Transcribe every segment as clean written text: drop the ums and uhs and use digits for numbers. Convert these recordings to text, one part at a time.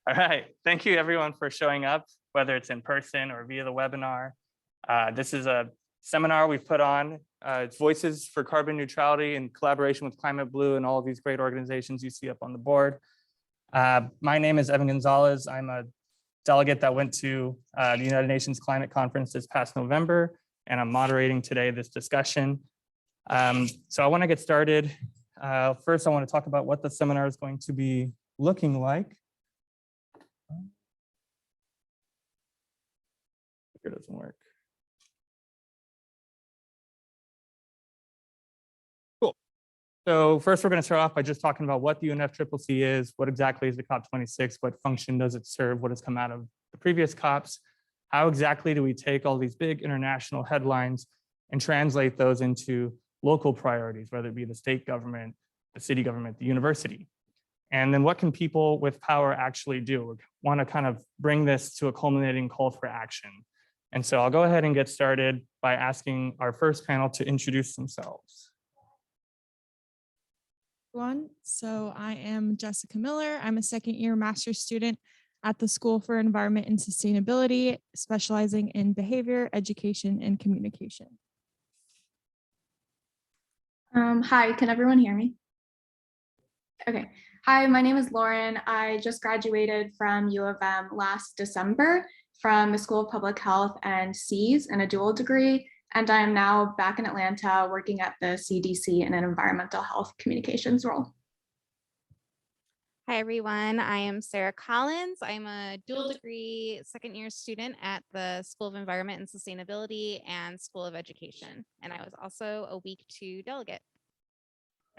All right, thank you everyone for showing up, whether it's in person or via the webinar. This is a seminar we've put on. It's Voices for Carbon Neutrality in collaboration with Climate Blue and all of these great organizations you see up on the board. My name is Evan Gonzalez. I'm a delegate that went to the United Nations Climate Conference this past November, and I'm moderating today this discussion. So I want to get started. First, I want to talk about what the seminar is going to be looking like. It doesn't work. Cool. So first, we're going to start off by just talking about what the UNFCCC is, what exactly is the COP26, what function does it serve, what has come out of the previous COPs, how exactly do we take all these big international headlines and translate those into local priorities, whether it be the state government, the city government, the university. And then what can people with power actually do? We want to kind of bring this to a culminating call for action. And so I'll go ahead and get started by asking our first panel to introduce themselves. So I am Jessica Miller. I'm a second-year master's student at the School for Environment and Sustainability, specializing in behavior, education, and communication. Hi, can everyone hear me? Okay. Hi, my name is Lauren. I just graduated from U of M last December from the School of Public Health and SEAS in a dual degree. And I am now back in Atlanta working at the CDC in an environmental health communications role. Hi, everyone. I am Sarah Collins. I'm a dual degree second year student at the School of Environment and Sustainability and School of Education. And I was also a week 2 delegate.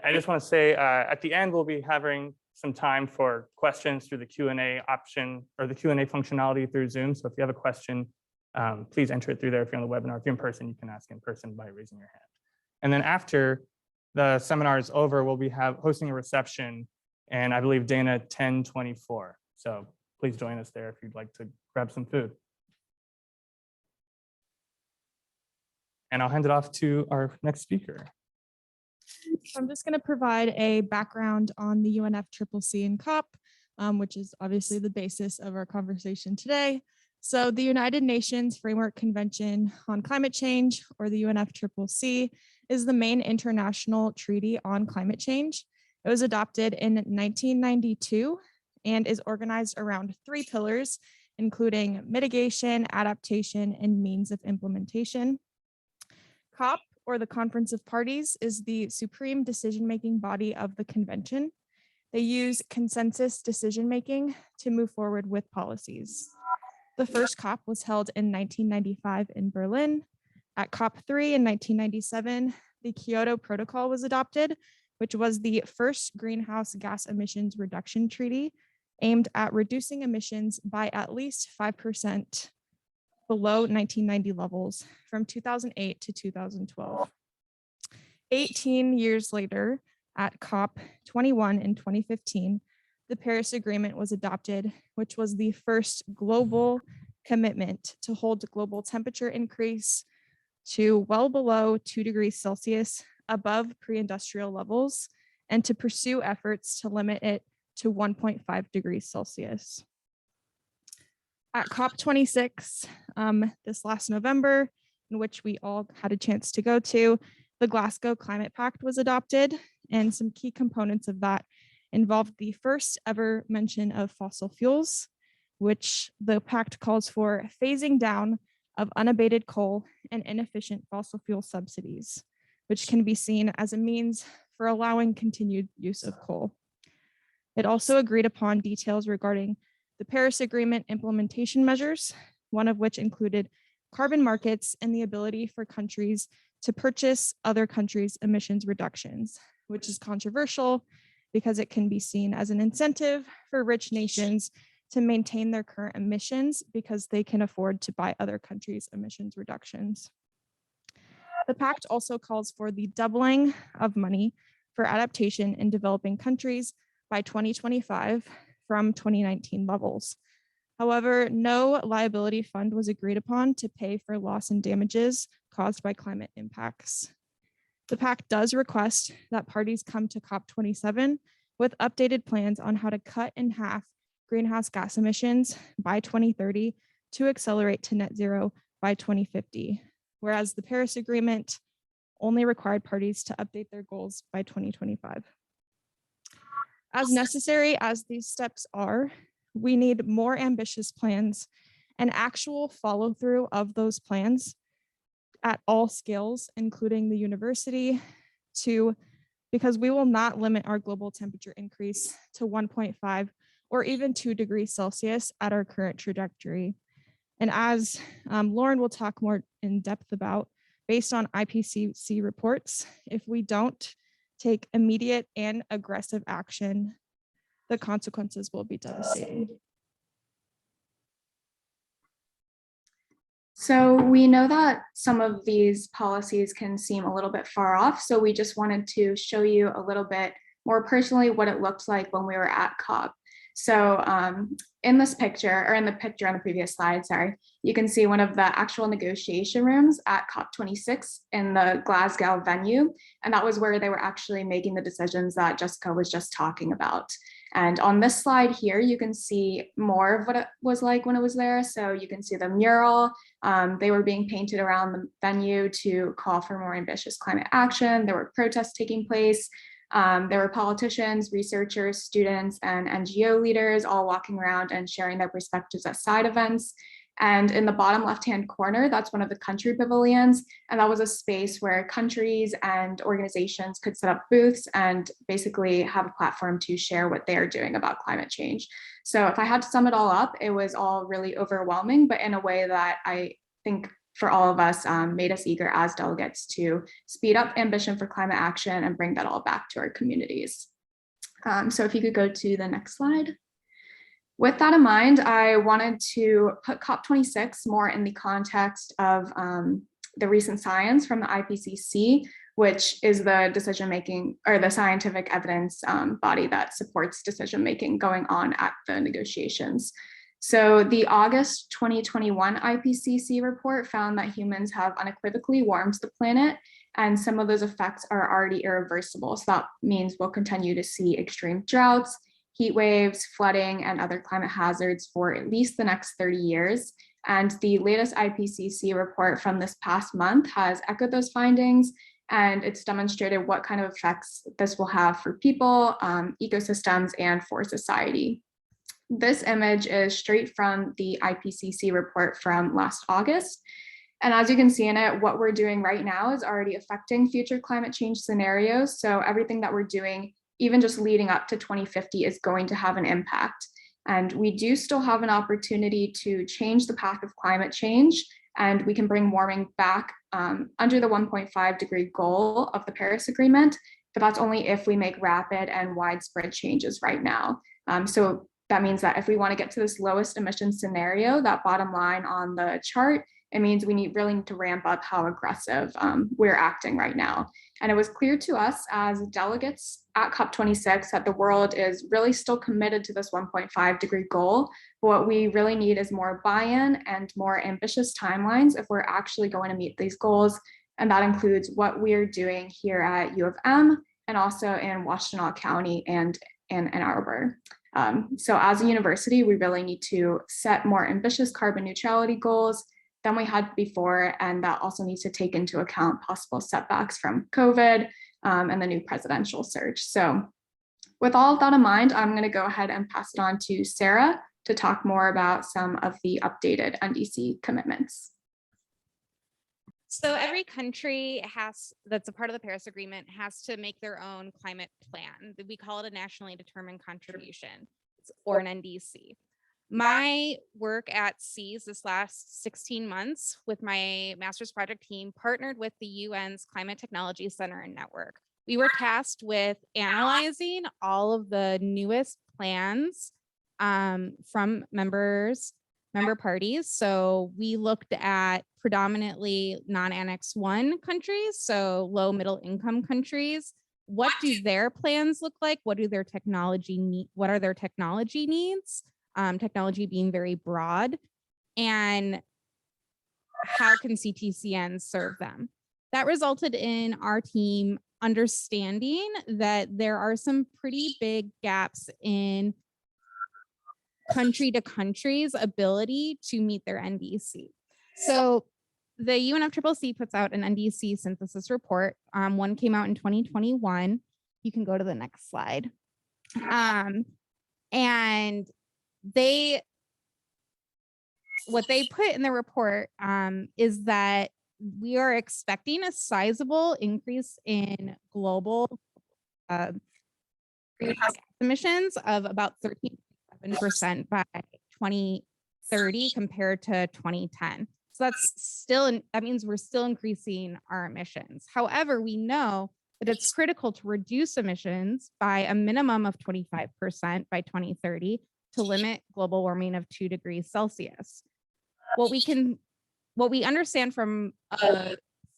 I just want to say at the end, we'll be having some time for questions through the Q&A option or the Q&A functionality through Zoom. So if you have a question, please enter it through there. If you're on the webinar, if you're in person, you can ask in person by raising your hand. And then after the seminar is over, we'll be hosting a reception, and I believe Dana 1024. So please join us there if you'd like to grab some food. And I'll hand it off to our next speaker. I'm just going to provide a background on the UNFCCC and COP, which is obviously the basis of our conversation today. So the United Nations Framework Convention on Climate Change, or the UNFCCC, is the main international treaty on climate change. It was adopted in 1992 and is organized around 3 pillars, including mitigation, adaptation, and means of implementation. COP, or the Conference of Parties, is the supreme decision-making body of the convention. They use consensus decision-making to move forward with policies. The first COP was held in 1995 in Berlin. At COP3 in 1997, the Kyoto Protocol was adopted, which was the first greenhouse gas emissions reduction treaty aimed at reducing emissions by at least 5% below 1990 levels from 2008 to 2012. 18 years later, at COP21 in 2015, the Paris Agreement was adopted, which was the first global commitment to hold global temperature increase to well below 2 degrees Celsius above pre-industrial levels, and to pursue efforts to limit it to 1.5 degrees Celsius. At COP26 this last November, in which we all had a chance to go to, the Glasgow Climate Pact was adopted, and some key components of that involved the first ever mention of fossil fuels, which the pact calls for phasing down of unabated coal and inefficient fossil fuel subsidies, which can be seen as a means for allowing continued use of coal. It also agreed upon details regarding the Paris Agreement implementation measures, one of which included carbon markets and the ability for countries to purchase other countries' emissions reductions, which is controversial because it can be seen as an incentive for rich nations to maintain their current emissions because they can afford to buy other countries' emissions reductions. The pact also calls for the doubling of money for adaptation in developing countries by 2025 from 2019 levels. However, no liability fund was agreed upon to pay for loss and damages caused by climate impacts. The pact does request that parties come to COP27 with updated plans on how to cut in half greenhouse gas emissions by 2030 to accelerate to net zero by 2050, whereas the Paris Agreement only required parties to update their goals by 2025. As necessary as these steps are, we need more ambitious plans and actual follow through of those plans at all scales, including the university, because we will not limit our global temperature increase to 1.5 or even 2 degrees Celsius at our current trajectory. And as Lauren will talk more in depth about, based on IPCC reports, if we don't take immediate and aggressive action, the consequences will be devastating. So we know that some of these policies can seem a little bit far off. So we just wanted to show you a little bit more personally what it looked like when we were at COP. So in this picture, or in the picture on the previous slide, sorry, you can see one of the actual negotiation rooms at COP26 in the Glasgow venue. And that was where they were actually making the decisions that Jessica was just talking about. And on this slide here, you can see more of what it was like when it was there. So you can see the mural. They were being painted around the venue to call for more ambitious climate action. There were protests taking place. There were politicians, researchers, students, and NGO leaders all walking around and sharing their perspectives at side events. And in the bottom left-hand corner, that's one of the country pavilions. And that was a space where countries and organizations could set up booths and basically have a platform to share what they're doing about climate change. So if I had to sum it all up, it was all really overwhelming, but in a way that I think for all of us made us eager as delegates to speed up ambition for climate action and bring that all back to our communities. So if you could go to the next slide. With that in mind, I wanted to put COP26 more in the context of the recent science from the IPCC, which is the decision-making or the scientific evidence body that supports decision-making going on at the negotiations. So the August 2021 IPCC report found that humans have unequivocally warmed the planet, and some of those effects are already irreversible. So that means we'll continue to see extreme droughts, heat waves, flooding, and other climate hazards for at least the next 30 years. And the latest IPCC report from this past month has echoed those findings, and it's demonstrated what kind of effects this will have for people, ecosystems, and for society. This image is straight from the IPCC report from last August. And as you can see in it, what we're doing right now is already affecting future climate change scenarios. So everything that we're doing, even just leading up to 2050, is going to have an impact. And we do still have an opportunity to change the path of climate change, and we can bring warming back under the 1.5 degree goal of the Paris Agreement, but that's only if we make rapid and widespread changes right now. So that means that if we want to get to this lowest emission scenario, that bottom line on the chart, it means we really need to ramp up how aggressive we're acting right now. And it was clear to us as delegates at COP26 that the world is really still committed to this 1.5 degree goal. But what we really need is more buy-in and more ambitious timelines if we're actually going to meet these goals. And that includes what we're doing here at U of M and also in Washtenaw County and in Ann Arbor. So as a university, we really need to set more ambitious carbon neutrality goals than we had before, and that also needs to take into account possible setbacks from COVID and the new presidential surge. So with all of that in mind, I'm going to go ahead and pass it on to Sarah to talk more about some of the updated NDC commitments. So every country that's a part of the Paris Agreement has to make their own climate plan. We call it a nationally determined contribution, or an NDC. My work at SEAS this last 16 months with my master's project team partnered with the UN's Climate Technology Center and Network. We were tasked with analyzing all of the newest plans from member parties. So we looked at predominantly non-Annex 1 countries, so low middle income countries. What do their plans look like? What do their technology need? What are their technology needs? Technology being very broad, and how can CTCN serve them? That resulted in our team understanding that there are some pretty big gaps in country to country's ability to meet their NDC. So the UNFCCC puts out an NDC synthesis report. One came out in 2021. You can go to the next slide. And what they put in the report is that we are expecting a sizable increase in global greenhouse gas emissions of about 13.7% by 2030 compared to 2010. So that means we're still increasing our emissions. However, we know that it's critical to reduce emissions by a minimum of 25% by 2030 to limit global warming of 2 degrees Celsius. What we understand from a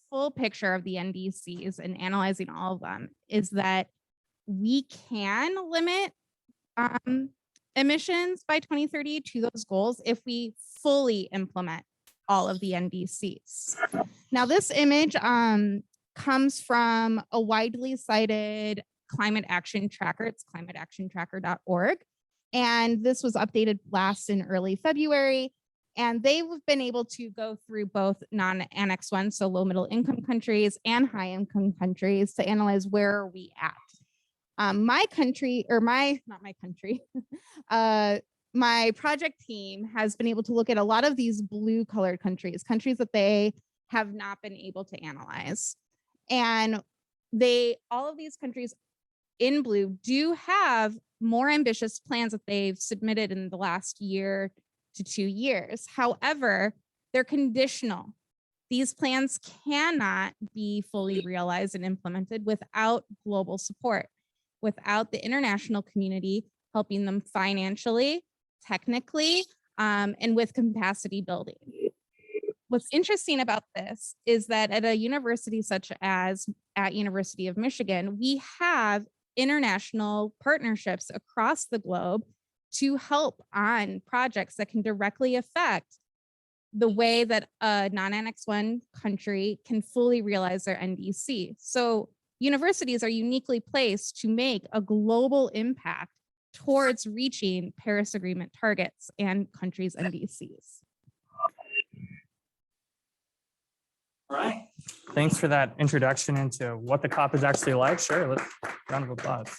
full picture of the NDCs and analyzing all of them is that we can limit emissions by 2030 to those goals if we fully implement all of the NDCs. Now, this image comes from a widely cited climate action tracker. It's climateactiontracker.org. And this was updated last in early February. And they've been able to go through both non-Annex 1, so low middle income countries, and high income countries to analyze where are we at. My project team has been able to look at a lot of these blue colored countries that they have not been able to analyze. And all of these countries in blue do have more ambitious plans that they've submitted in the last year to 2 years. However, they're conditional. These plans cannot be fully realized and implemented without global support, without the international community helping them financially, technically, and with capacity building. What's interesting about this is that at a university such as at University of Michigan, we have international partnerships across the globe to help on projects that can directly affect the way that a non-Annex 1 country can fully realize their NDC. So universities are uniquely placed to make a global impact towards reaching Paris Agreement targets and countries' NDCs. All right. Thanks for that introduction into what the COP is actually like. Sure, let's round of applause.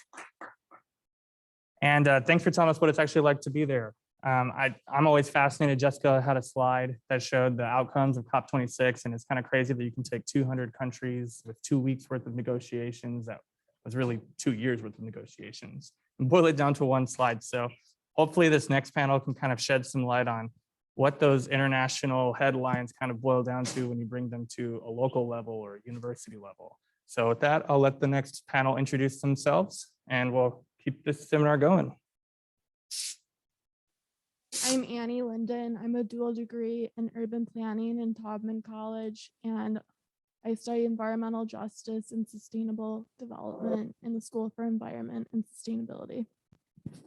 And thanks for telling us what it's actually like to be there. I'm always fascinated. Jessica had a slide that showed the outcomes of COP26, and it's kind of crazy that you can take 200 countries with 2 weeks worth of negotiations. That was really 2 years worth of negotiations, and boil it down to one slide. So hopefully this next panel can kind of shed some light on what those international headlines kind of boil down to when you bring them to a local level or a university level. So with that, I'll let the next panel introduce themselves, and we'll keep this seminar going. I'm Annie Linden. I'm a dual degree in urban planning in Taubman College, and I study environmental justice and sustainable development in the School for Environment and Sustainability.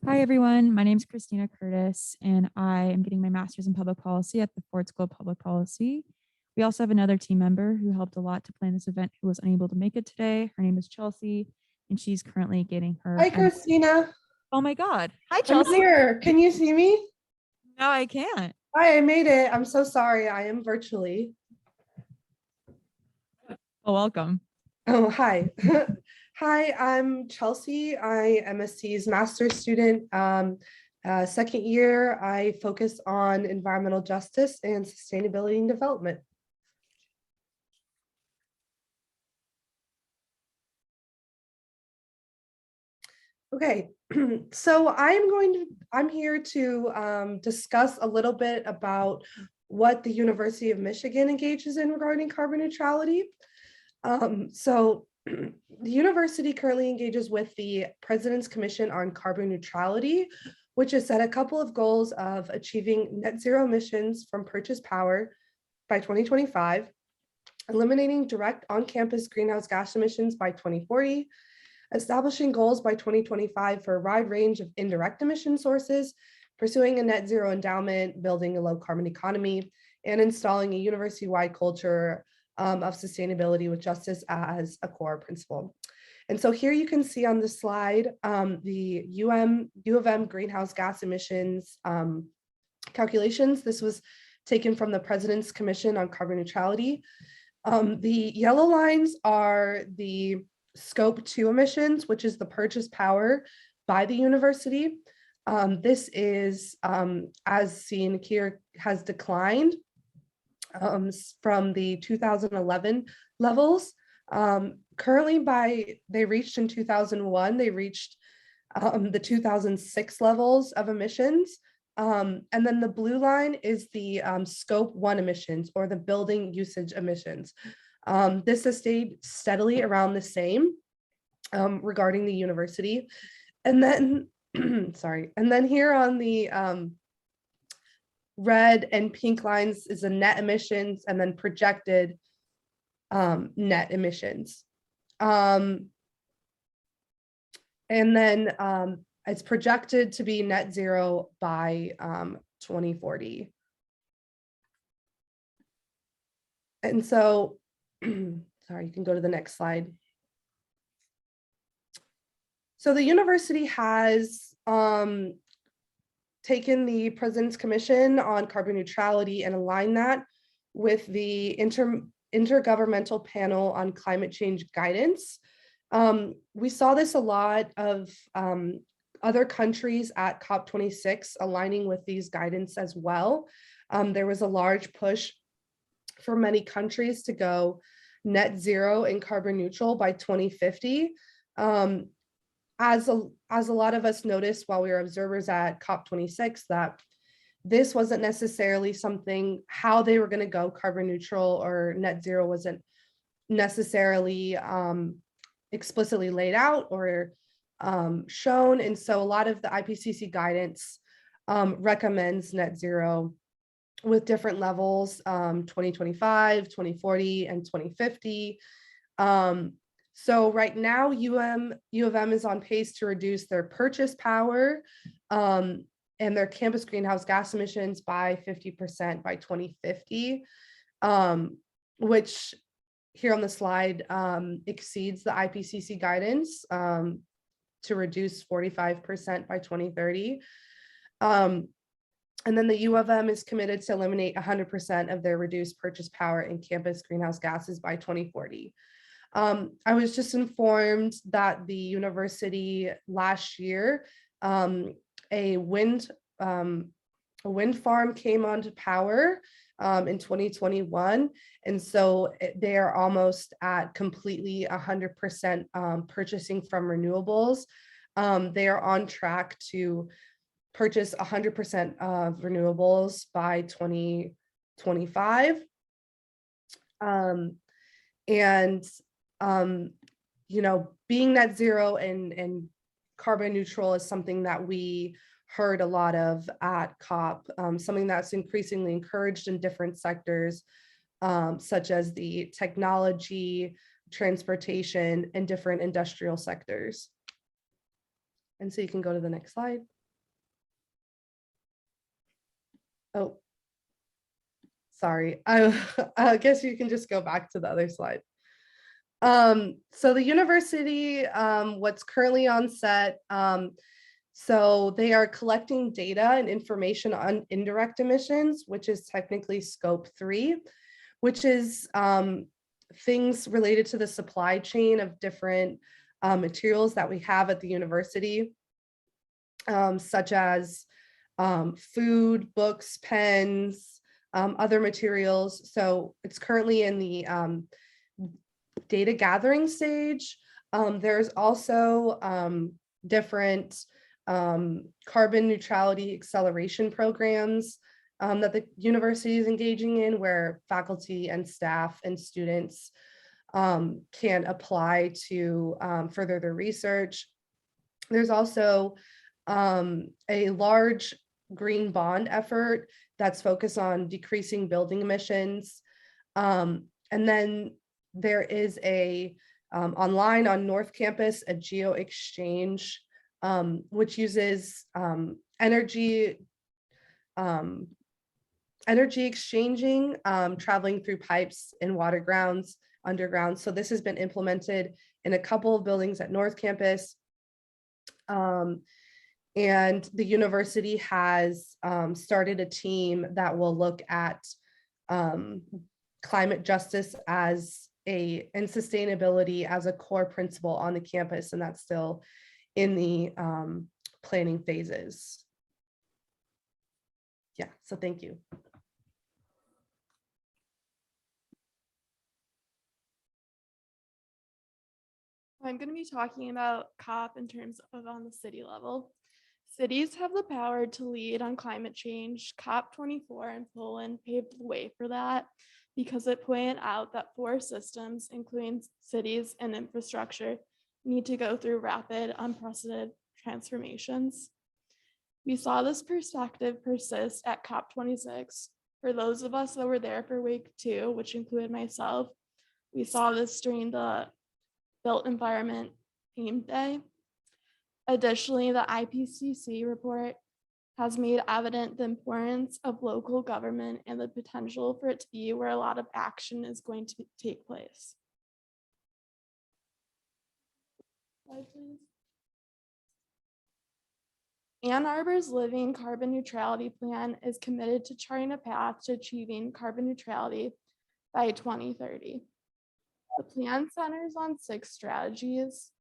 Hi, everyone. My name is Christina Curtis, and I am getting my master's in public policy at the Ford School of Public Policy. We also have another team member who helped a lot to plan this event who was unable to make it today. Her name is Chelsea, and she's currently getting her. Hi, Christina. Oh my God. Hi, I'm Chelsea. here. Can you see me? No, I can't. Hi, I made it. I'm so sorry. I am virtually. Oh, welcome. Oh, hi. Hi, I'm Chelsea. I am MSC's master's student. Second year, I focus on environmental justice and sustainability and development. Okay, so I'm here to discuss a little bit about what the University of Michigan engages in regarding carbon neutrality. The university currently engages with the President's Commission on Carbon Neutrality, which has set a couple of goals of achieving net zero emissions from purchased power by 2025, eliminating direct on-campus greenhouse gas emissions by 2040, establishing goals by 2025 for a wide range of indirect emission sources, pursuing a net zero endowment, building a low carbon economy, and installing a university-wide culture of sustainability with justice as a core principle. And so here you can see on the slide the U of M greenhouse gas emissions calculations. This was taken from the President's Commission on Carbon Neutrality. The yellow lines are the scope 2 emissions, which is the purchase power by the university. This is, as seen here, has declined from the 2011 levels. Currently they reached in 2001, they reached the 2006 levels of emissions. And then the blue line is the scope 1 emissions, or the building usage emissions. This has stayed steadily around the same regarding the university. And then, sorry, and then here on the red and pink lines is the net emissions, and then projected net emissions. And then it's projected to be net zero by 2040. And so, sorry, you can go to the next slide. So the university has taken the President's Commission on Carbon Neutrality and aligned that with the Intergovernmental Panel on Climate Change Guidance. We saw this a lot of other countries at COP26 aligning with these guidance as well. There was a large push for many countries to go net zero and carbon neutral by 2050. As a lot of us noticed while we were observers at COP26, that this wasn't necessarily something, how they were going to go carbon neutral or net zero wasn't necessarily explicitly laid out or shown. And so a lot of the IPCC guidance recommends net zero with different levels, 2025, 2040, and 2050. So right now, U of M is on pace to reduce their purchase power and their campus greenhouse gas emissions by 50% by 2050, which here on the slide exceeds the IPCC guidance to reduce 45% by 2030. And then the U of M is committed to eliminate 100% of their reduced purchase power in campus greenhouse gases by 2040. I was just informed that the university last year, a wind farm came onto power in 2021. And so they are almost at completely 100% purchasing from renewables. They are on track to purchase 100% of renewables by 2025. You know, being net zero and carbon neutral is something that we heard a lot of at COP, something that's increasingly encouraged in different sectors, such as the technology, transportation, and different industrial sectors. And so you can go to the next slide. Oh, sorry. I guess you can just go back to the other slide. So the university, what's currently on set, so they are collecting data and information on indirect emissions, which is technically scope 3, which is things related to the supply chain of different materials that we have at the university, such as food, books, pens, other materials. So it's currently in the data gathering stage. There's also different carbon neutrality acceleration programs that the university is engaging in, where faculty and staff and students can apply to further their research. There's also a large green bond effort that's focused on decreasing building emissions. And then there is a online on North Campus, a geo exchange, which uses energy exchanging, traveling through pipes in water grounds, underground. So this has been implemented in a couple of buildings at North Campus. And the university has started a team that will look at climate justice and sustainability as a core principle on the campus, and that's still in the planning phases. Yeah, so thank you. I'm going to be talking about COP in terms of on the city level. Cities have the power to lead on climate change. COP24 in Poland paved the way for that because it pointed out that 4 systems, including cities and infrastructure, need to go through rapid, unprecedented transformations. We saw this perspective persist at COP26. For those of us that were there for week 2, which included myself, we saw this during the Built Environment Theme Day. Additionally, the IPCC report has made evident the importance of local government and the potential for it to be where a lot of action is going to take place. Slide, please. Ann Arbor's Living Carbon Neutrality Plan is committed to charting a path to achieving carbon neutrality by 2030. The plan centers on 6 strategies.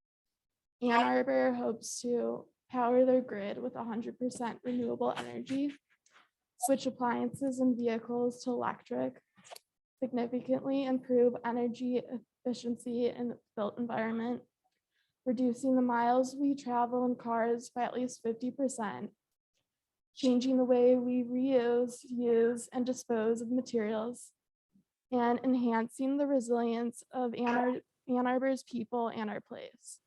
Ann Arbor hopes to power their grid with 100% renewable energy, switch appliances and vehicles to electric, significantly improve energy efficiency in the built environment, reducing the miles we travel in cars by at least 50%, changing the way we reuse, use, and dispose of materials, and enhancing the resilience of Ann Arbor's people and our place.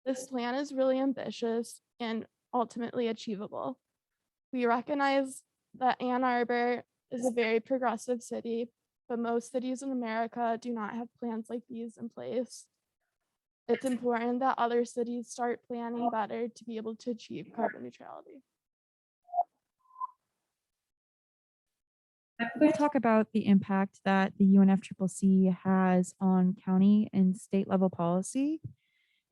This plan is really ambitious and ultimately achievable. We recognize that Ann Arbor is a very progressive city, but most cities in America do not have plans like these in place. It's important that other cities start planning better to be able to achieve carbon neutrality. We'll talk about the impact that the UNFCCC has on county and state level policy.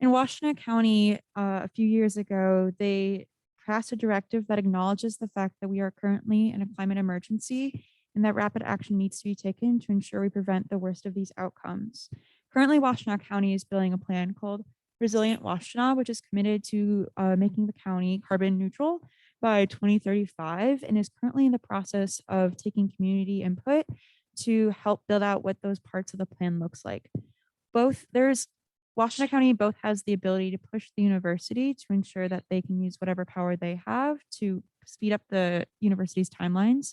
In Washington County, a few years ago, they passed a directive that acknowledges the fact that we are currently in a climate emergency and that rapid action needs to be taken to ensure we prevent the worst of these outcomes. Currently, Washington County is building a plan called Resilient Washtenaw, which is committed to making the county carbon neutral by 2035 and is currently in the process of taking community input to help build out what those parts of the plan looks like. Washington County both has the ability to push the university to ensure that they can use whatever power they have to speed up the university's timelines,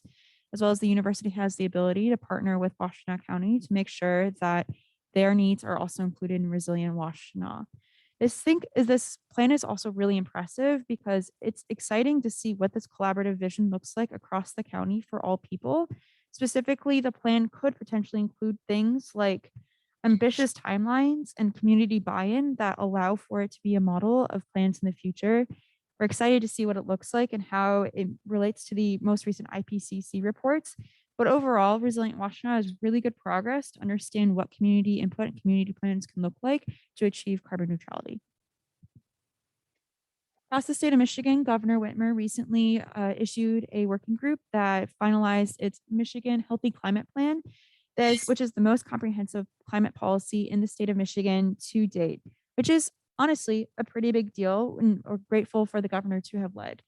as well as the university has the ability to partner with Washington County to make sure that their needs are also included in Resilient Washtenaw. This plan is also really impressive because it's exciting to see what this collaborative vision looks like across the county for all people. Specifically, the plan could potentially include things like ambitious timelines and community buy-in that allow for it to be a model of plans in the future. We're excited to see what it looks like and how it relates to the most recent IPCC reports. But overall, Resilient Washtenaw is really good progress to understand what community input and community plans can look like to achieve carbon neutrality. Across the state of Michigan, Governor Whitmer recently issued a working group that finalized its Michigan Healthy Climate Plan, which is the most comprehensive climate policy in the state of Michigan to date, which is honestly a pretty big deal, and we're grateful for the governor to have led.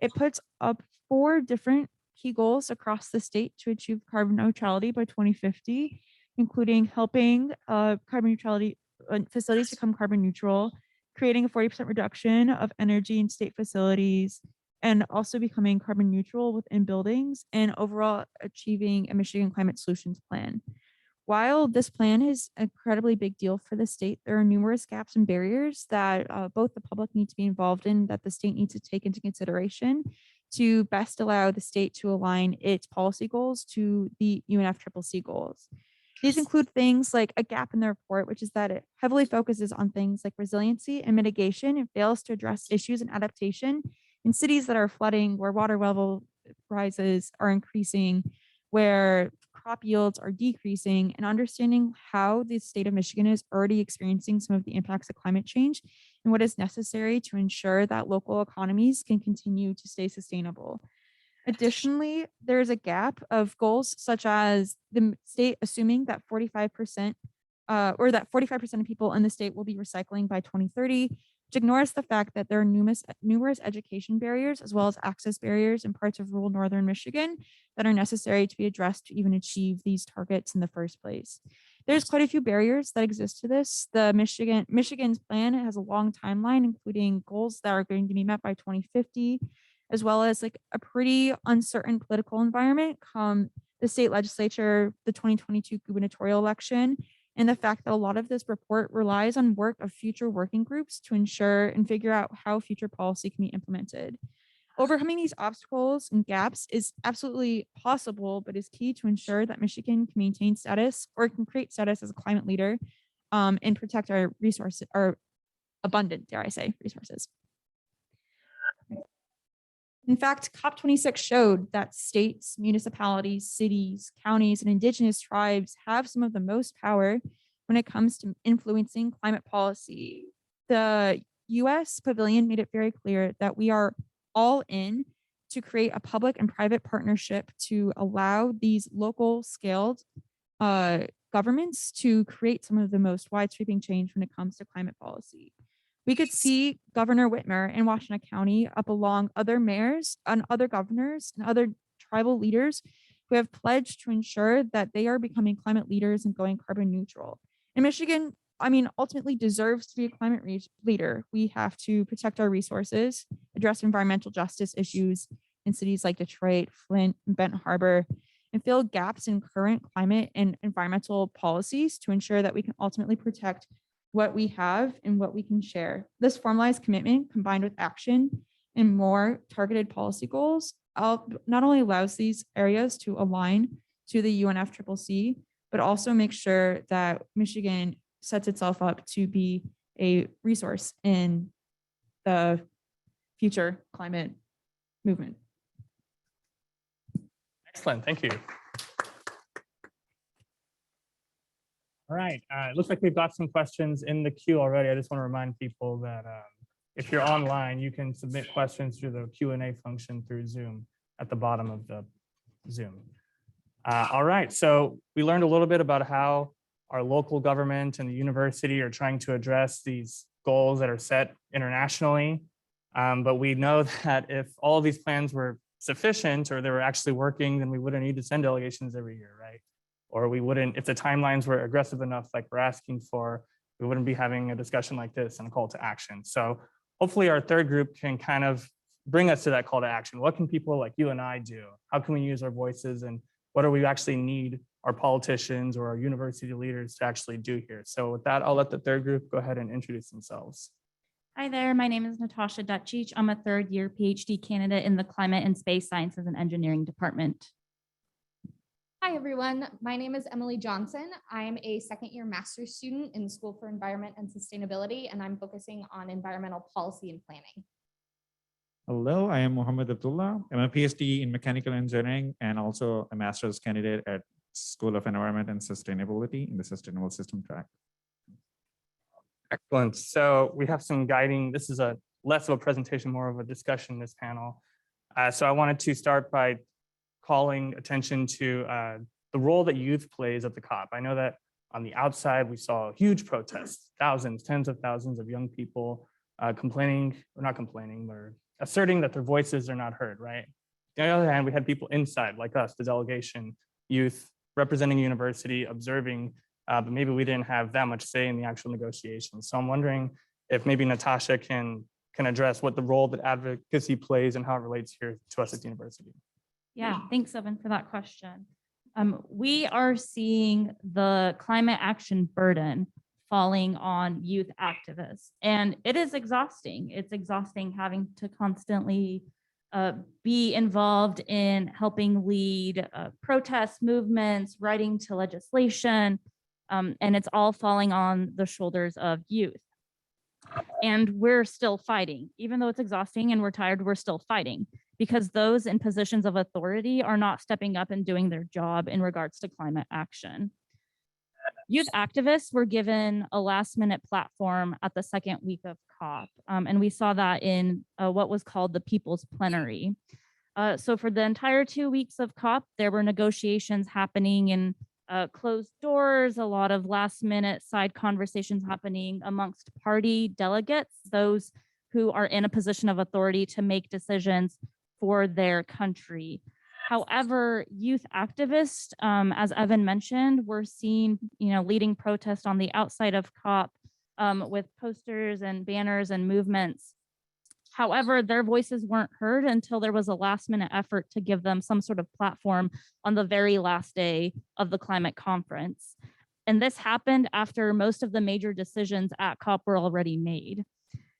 It puts up 4 different key goals across the state to achieve carbon neutrality by 2050, including helping carbon neutrality facilities become carbon neutral, creating a 40% reduction of energy in state facilities, and also becoming carbon neutral within buildings, and overall achieving a Michigan Climate Solutions Plan. While this plan is an incredibly big deal for the state, there are numerous gaps and barriers that both the public need to be involved in, that the state needs to take into consideration to best allow the state to align its policy goals to the UNFCCC goals. These include things like a gap in the report, which is that it heavily focuses on things like resiliency and mitigation and fails to address issues and adaptation in cities that are flooding, where water level rises are increasing, where crop yields are decreasing and understanding how the state of Michigan is already experiencing some of the impacts of climate change and what is necessary to ensure that local economies can continue to stay sustainable. Additionally, there is a gap of goals such as the state assuming that 45% or that 45% of people in the state will be recycling by 2030, which ignores the fact that there are numerous education barriers as well as access barriers in parts of rural northern Michigan that are necessary to be addressed to even achieve these targets in the first place. There's quite a few barriers that exist to this. The Michigan's plan has a long timeline, including goals that are going to be met by 2050, as well as like a pretty uncertain political environment come the state legislature, the 2022 gubernatorial election, and the fact that a lot of this report relies on work of future working groups to ensure and figure out how future policy can be implemented. Overcoming these obstacles and gaps is absolutely possible, but is key to ensure that Michigan can maintain status or can create status as a climate leader and protect our resources, our abundant, dare I say, resources. In fact, COP26 showed that states, municipalities, cities, counties, and indigenous tribes have some of the most power when it comes to influencing climate policy. The US Pavilion made it very clear that we are all in to create a public and private partnership to allow these local scaled governments to create some of the most wide sweeping change when it comes to climate policy. We could see Governor Whitmer in Washington County up along other mayors and other governors and other tribal leaders who have pledged to ensure that they are becoming climate leaders and going carbon neutral. And Michigan, I mean, ultimately deserves to be a climate leader. We have to protect our resources, address environmental justice issues in cities like Detroit, Flint, and Benton Harbor, and fill gaps in current climate and environmental policies to ensure that we can ultimately protect what we have and what we can share. This formalized commitment combined with action and more targeted policy goals not only allows these areas to align to the UNFCCC, but also make sure that Michigan sets itself up to be a resource in the future climate movement. Excellent, thank you. All right, it looks like we've got some questions in the queue already. I just want to remind people that if you're online, you can submit questions through the Q&A function through Zoom at the bottom of the Zoom. All right, so we learned a little bit about how our local government and the university are trying to address these goals that are set internationally. But we know that if all of these plans were sufficient or they were actually working, then we wouldn't need to send delegations every year, right? Or we wouldn't, if the timelines were aggressive enough, like we're asking for, we wouldn't be having a discussion like this and a call to action. So hopefully our third group can kind of bring us to that call to action. What can people like you and I do? How can we use our voices, and what do we actually need our politicians or our university leaders to actually do here? So with that, I'll let the third group go ahead and introduce themselves. Hi there, my name is Natasha Dutchich. I'm a third-year PhD candidate in the Climate and Space Sciences and Engineering Department. Hi, everyone. My name is Emily Johnson. I'm a second-year master's student in the School for Environment and Sustainability, and I'm focusing on environmental policy and planning. Hello, I am Mohammed Abdullah. I'm a PhD in mechanical engineering and also a master's candidate at School of Environment and Sustainability in the Sustainable System track. Excellent. So we have some guiding. This is a less of a presentation, more of a discussion, this panel. So I wanted to start by calling attention to the role that youth plays at the COP. I know that on the outside, we saw huge protests, thousands, tens of thousands of young people complaining, or not complaining, or asserting that their voices are not heard, right? On the other hand, we had people inside, like us, the delegation, youth, representing university, observing, but maybe we didn't have that much say in the actual negotiations. So I'm wondering if maybe Natasha can address what the role that advocacy plays and how it relates here to us at the university. Yeah, thanks, Evan, for that question. We are seeing the climate action burden falling on youth activists, and it is exhausting. It's exhausting having to constantly be involved in helping lead protest movements, writing to legislation, and it's all falling on the shoulders of youth. And we're still fighting, even though it's exhausting and we're tired, we're still fighting. because those in positions of authority are not stepping up and doing their job in regards to climate action. Youth activists were given a last-minute platform at the second week of COP, and we saw that in what was called the People's Plenary. So for the entire 2 weeks of COP, there were negotiations happening in closed doors, a lot of last-minute side conversations happening amongst party delegates, those who are in a position of authority to make decisions for their country. However, youth activists, as Evan mentioned, were seen, leading protests on the outside of COP with posters and banners and movements. However, their voices weren't heard until there was a last-minute effort to give them some sort of platform on the very last day of the climate conference. And this happened after most of the major decisions at COP were already made.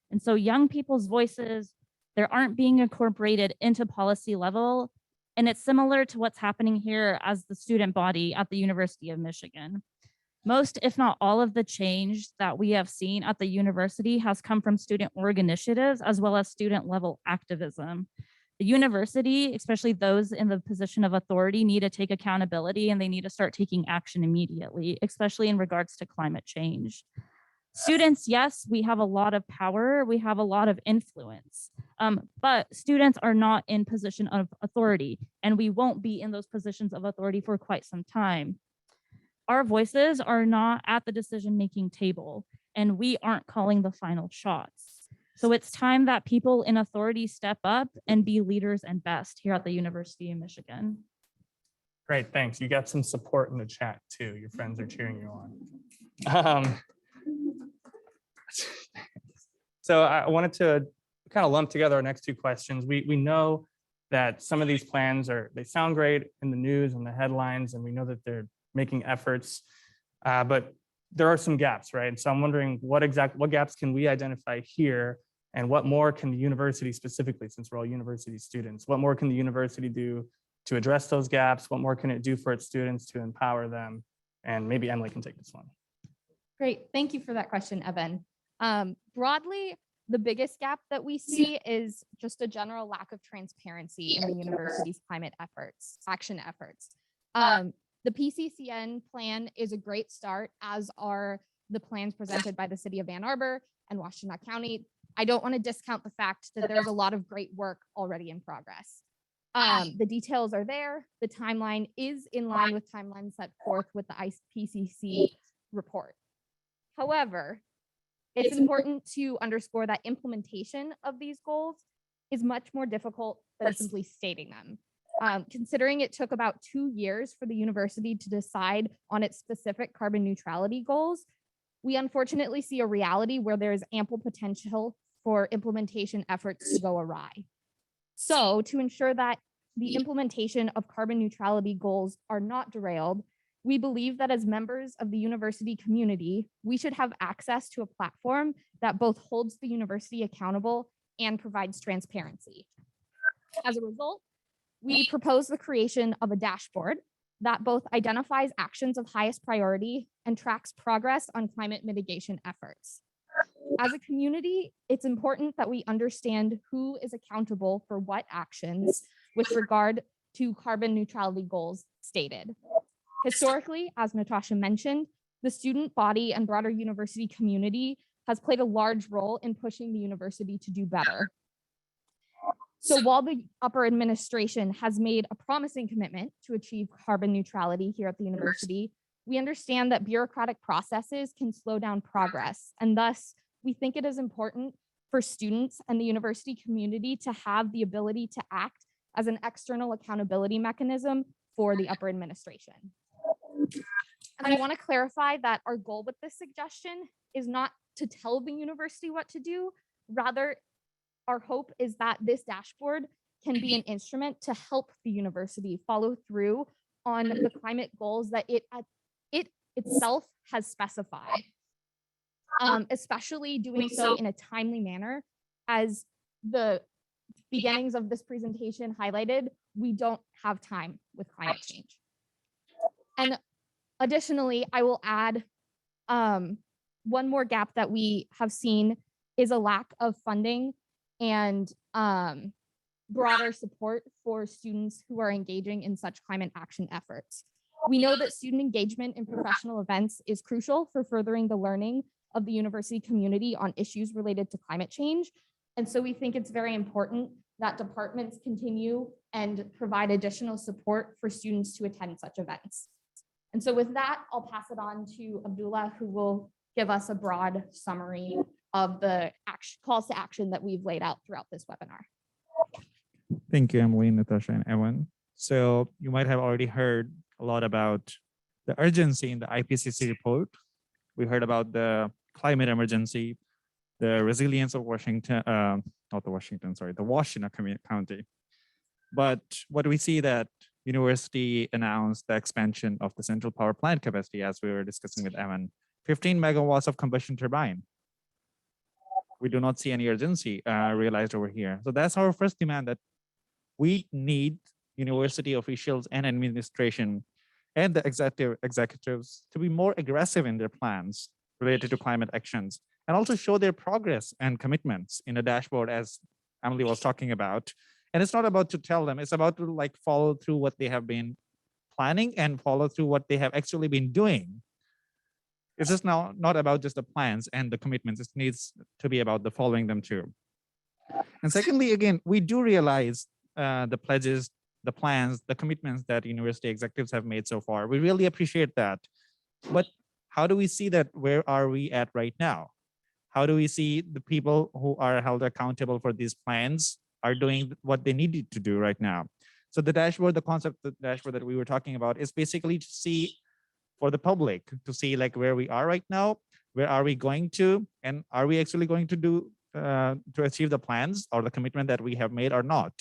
And so young people's voices, they aren't being incorporated into policy level. And it's similar to what's happening here as the student body at the University of Michigan. Most, if not all, of the change that we have seen at the university has come from student org initiatives as well as student level activism. The university, especially those in the position of authority, need to take accountability and they need to start taking action immediately, especially in regards to climate change. Students, yes, we have a lot of power, we have a lot of influence, but students are not in position of authority, and we won't be in those positions of authority for quite some time. Our voices are not at the decision-making table, and we aren't calling the final shots. So it's time that people in authority step up and be leaders and best here at the University of Michigan. Great, thanks. You got some support in the chat too. Your friends are cheering you on. So I wanted to kind of lump together our next two questions. We know that some of these plans they sound great in the news and the headlines, and we know that they're making efforts, but there are some gaps, right? And so I'm wondering what gaps can we identify here, and what more can the university specifically, since we're all university students, what more can the university do to address those gaps? What more can it do for its students to empower them? And maybe Emily can take this one. Great, thank you for that question, Evan. Broadly, the biggest gap that we see is just a general lack of transparency in the university's climate action efforts. The PCCN plan is a great start, as are the plans presented by the city of Ann Arbor and Washtenaw County. I don't want to discount the fact that there's a lot of great work already in progress. The details are there. The timeline is in line with timelines set forth with the IPCC report. However, it's important to underscore that implementation of these goals is much more difficult than simply stating them. Considering it took about 2 years for the university to decide on its specific carbon neutrality goals, we unfortunately see a reality where there is ample potential for implementation efforts to go awry. So to ensure that the implementation of carbon neutrality goals are not derailed, we believe that as members of the university community, we should have access to a platform that both holds the university accountable and provides transparency. As a result, we propose the creation of a dashboard that both identifies actions of highest priority and tracks progress on climate mitigation efforts. As a community, it's important that we understand who is accountable for what actions with regard to carbon neutrality goals stated. Historically, as Natasha mentioned, the student body and broader university community has played a large role in pushing the university to do better. So while the upper administration has made a promising commitment to achieve carbon neutrality here at the university, we understand that bureaucratic processes can slow down progress, and thus we think it is important for students and the university community to have the ability to act as an external accountability mechanism for the upper administration. And I want to clarify that our goal with this suggestion is not to tell the university what to do. Rather, our hope is that this dashboard can be an instrument to help the university follow through on the climate goals that it itself has specified, especially doing so in a timely manner. As the beginnings of this presentation highlighted, we don't have time with climate change. And additionally, I will add one more gap that we have seen is a lack of funding and broader support for students who are engaging in such climate action efforts. We know that student engagement in professional events is crucial for furthering the learning of the university community on issues related to climate change. And so we think it's very important that departments continue and provide additional support for students to attend such events. And so with that, I'll pass it on to Abdullah, who will give us a broad summary of the calls to action that we've laid out throughout this webinar. Thank you, Emily, Natasha, and Evan. So you might have already heard a lot about the urgency in the IPCC report. We heard about the climate emergency, the resilience of Washington, not the Washington, sorry, the Washtenaw County. But what we see that university announced the expansion of the central power plant capacity, as we were discussing with Evan, 15 megawatts of combustion turbine. We do not see any urgency realized over here. So that's our first demand, that we need university officials and administration and the executives to be more aggressive in their plans related to climate actions, and also show their progress and commitments in a dashboard, as Emily was talking about. And it's not about to tell them, it's about to like follow through what they have been planning and follow through what they have actually been doing. It's just now not about just the plans and the commitments. It needs to be about the following them too. And secondly, again, we do realize the pledges, the plans, the commitments that university executives have made so far. We really appreciate that. But how do we see that? Where are we at right now? How do we see the people who are held accountable for these plans are doing what they needed to do right now? So the dashboard, the concept of the dashboard that we were talking about is basically to see for the public, to see like where we are right now, where are we going to, and are we actually going to do to achieve the plans or the commitment that we have made or not?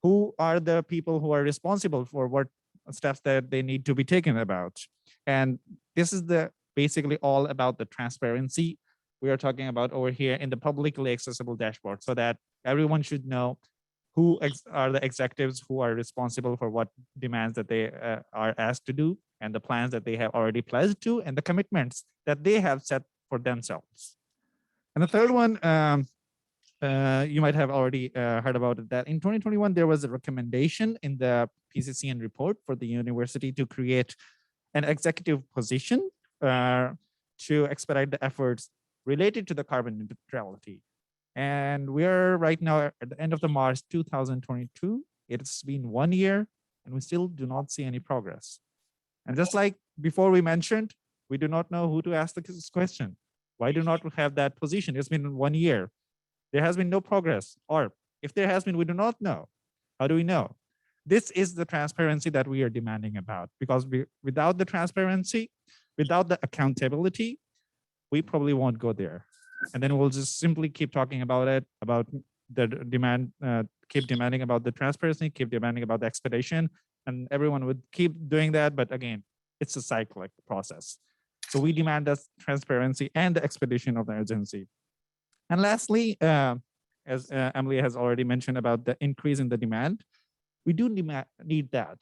Who are the people who are responsible for what steps that they need to be taken about? And this is the basically all about the transparency we are talking about over here in the publicly accessible dashboard, so that everyone should know who are the executives who are responsible for what demands that they are asked to do, and the plans that they have already pledged to, and the commitments that they have set for themselves. And the third one, you might have already heard about it, that in 2021, there was a recommendation in the PCCN report for the university to create an executive position to expedite the efforts related to the carbon neutrality. And we are right now at the end of the March 2022. It's been 1 year and we still do not see any progress. And just like before we mentioned, we do not know who to ask this question. Why do not have that position? It's been 1 year. There has been no progress, or if there has been, we do not know. How do we know? This is the transparency that we are demanding about, because without the transparency, without the accountability, we probably won't go there. And then we'll just simply keep talking about it, about the demand, keep demanding about the transparency, keep demanding about the expedition, and everyone would keep doing that. But again, it's a cyclic process. So we demand that transparency and the expedition of the urgency. And lastly, as Emily has already mentioned about the increase in the demand, we do need that.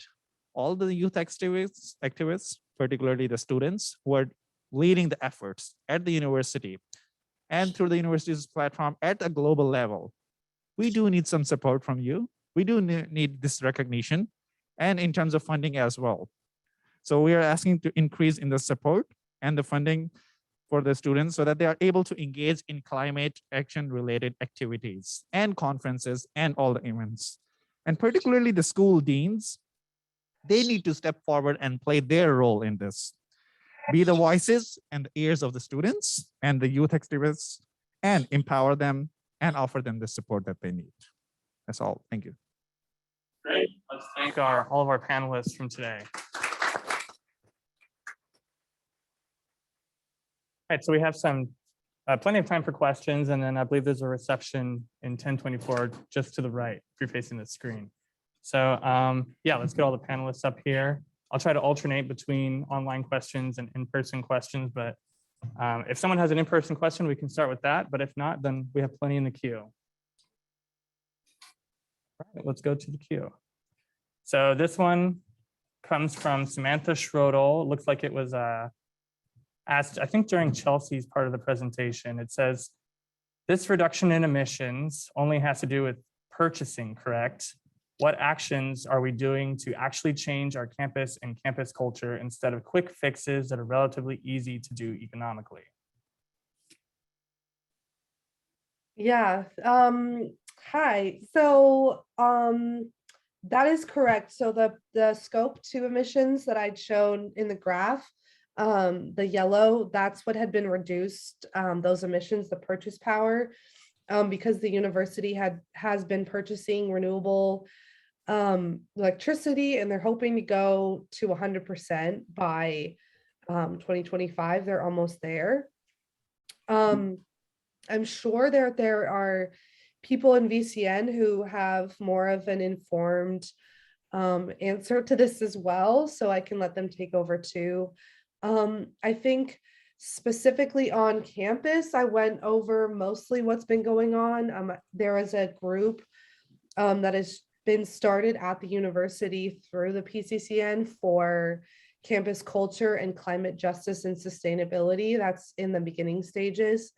All the youth activists, particularly the students who are leading the efforts at the university and through the university's platform at a global level, we do need some support from you. We do need this recognition, and in terms of funding as well. So we are asking to increase in the support and the funding for the students so that they are able to engage in climate action related activities and conferences and all the events. And particularly the school deans, they need to step forward and play their role in this. Be the voices and the ears of the students and the youth activists, and empower them and offer them the support that they need. That's all. Thank you. Great. Let's thank all of our panelists from today. All right, so we have plenty of time for questions, and then I believe there's a reception in 1024 just to the right if you're facing the screen. So yeah, let's get all the panelists up here. I'll try to alternate between online questions and in-person questions, but if someone has an in-person question, we can start with that. But if not, then we have plenty in the queue. All right, let's go to the queue. So this one comes from Samantha Schrodel. It looks like it was asked, I think, during Chelsea's part of the presentation. It says, this reduction in emissions only has to do with purchasing, correct? What actions are we doing to actually change our campus and campus culture instead of quick fixes that are relatively easy to do economically? Yeah, hi. So that is correct. So the scope 2 emissions that I'd shown in the graph, the yellow, that's what had been reduced, those emissions, the purchase power, because the university has been purchasing renewable electricity, and they're hoping to go to 100% by 2025. They're almost there. I'm sure there are people in VCN who have more of an informed answer to this as well, so I can let them take over too. I think specifically on campus, I went over mostly what's been going on. There is a group that has been started at the university through the PCCN for campus culture and climate justice and sustainability. That's in the beginning stages.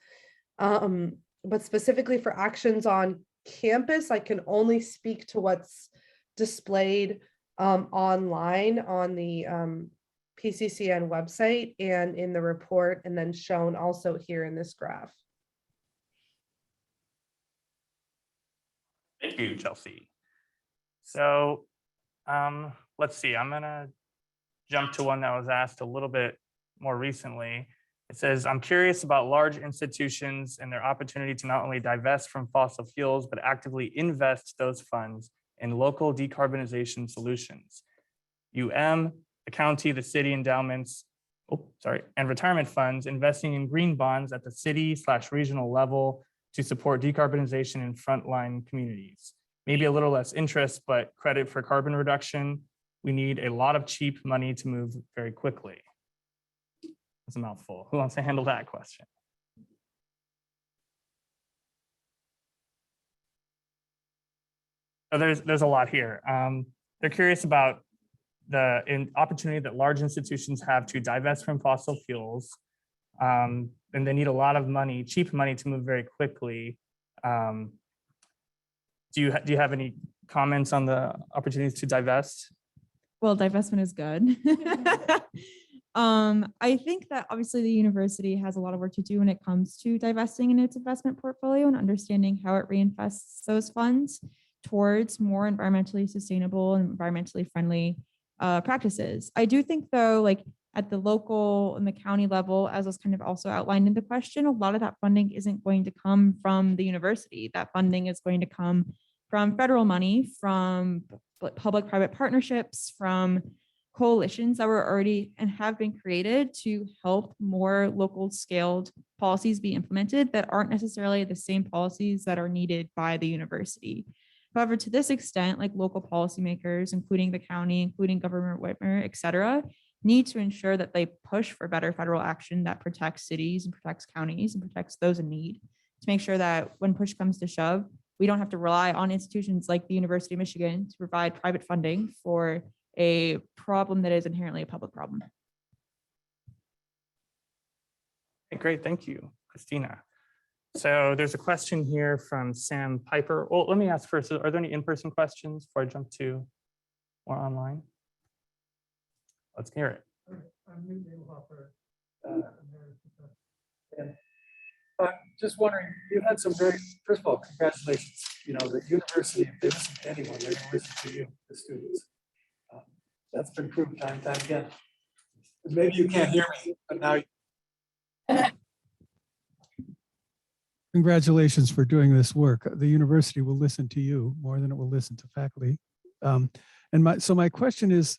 But specifically for actions on campus, I can only speak to what's displayed online on the PCCN website and in the report, and then shown also here in this graph. Thank you, Chelsea. So let's see, I'm gonna jump to one that was asked a little bit more recently. It says, I'm curious about large institutions and their opportunity to not only divest from fossil fuels, but actively invest those funds in local decarbonization solutions. UM, the county, the city endowments, and retirement funds investing in green bonds at the city/regional level to support decarbonization in frontline communities. Maybe a little less interest, but credit for carbon reduction. We need a lot of cheap money to move very quickly. It's a mouthful. Who wants to handle that question? So there's a lot here. They're curious about the opportunity that large institutions have to divest from fossil fuels. And they need a lot of money, cheap money, to move very quickly. Do you have any comments on the opportunities to divest? Well, divestment is good. I think that obviously the university has a lot of work to do when it comes to divesting in its investment portfolio and understanding how it reinvests those funds towards more environmentally sustainable and environmentally friendly practices. I do think though, like at the local and the county level, as was kind of also outlined in the question, a lot of that funding isn't going to come from the university. That funding is going to come from federal money, from public-private partnerships, from coalitions that were already and have been created to help more local scaled policies be implemented that aren't necessarily the same policies that are needed by the university. However, to this extent, like local policymakers, including the county, including Governor Whitmer, et cetera, need to ensure that they push for better federal action that protects cities and protects counties and protects those in need, to make sure that when push comes to shove, we don't have to rely on institutions like the University of Michigan to provide private funding for a problem that is inherently a public problem. Okay, great, thank you, Christina. So there's a question here from Sam Piper. Well, let me ask first, are there any in-person questions before I jump to more online? Let's hear it. I'm just wondering, you had some very, first of all, congratulations. You know, the university, if they listen to anyone, they're going to listen to you, the students. That's been proved time and time again. Maybe you can't hear me, but now. Congratulations for doing this work. The university will listen to you more than it will listen to faculty. So my question is,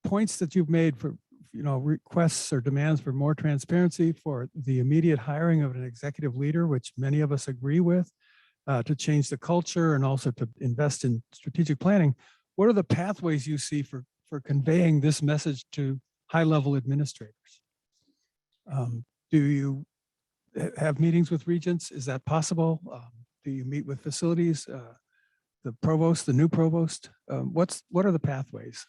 points that you've made for, you know, requests or demands for more transparency, for the immediate hiring of an executive leader, which many of us agree with, to change the culture and also to invest in strategic planning. What are the pathways you see for conveying this message to high-level administrators? Do you have meetings with regents? Is that possible? Do you meet with facilities, the provost, the new provost? What are the pathways?